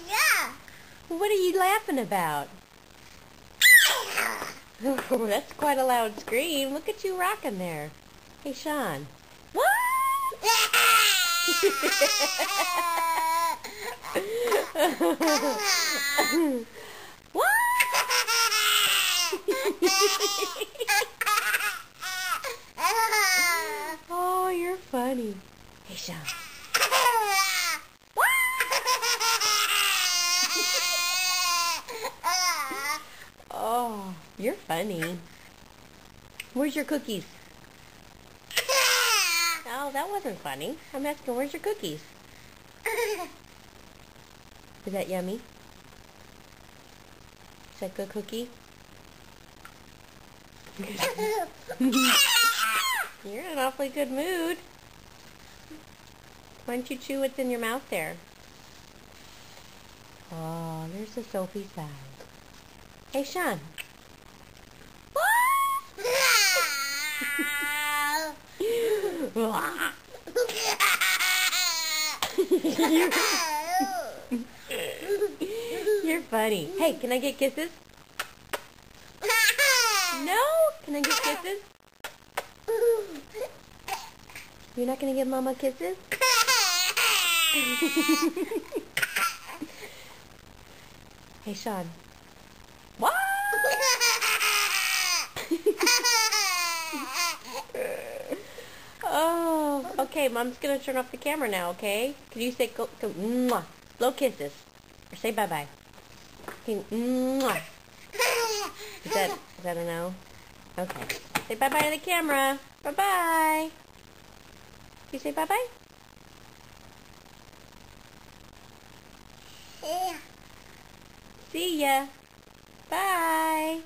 Yeah. What are you laughing about? Oh, that's quite a loud scream. Look at you rocking there. Hey, Sean. What? What? Oh, you're funny. Hey, Sean. Oh, you're funny. Where's your cookies? Oh, that wasn't funny. I'm asking, where's your cookies? Is that yummy? Is that good cookie? You're in an awfully good mood. Why don't you chew what's in your mouth there? Oh, there's the Sophie side. Hey, Sean. You're funny. Hey, can I get kisses? No? Can I get kisses? You're not going to give Mama kisses? Hey, Sean. What? Oh, okay, Mom's going to turn off the camera now, okay? Can you say go mwah, slow kisses? Or say bye-bye. Okay, mwah. Is that a no? Okay. Say bye-bye to the camera. Bye-bye. You say bye-bye? Yeah. See ya. Bye.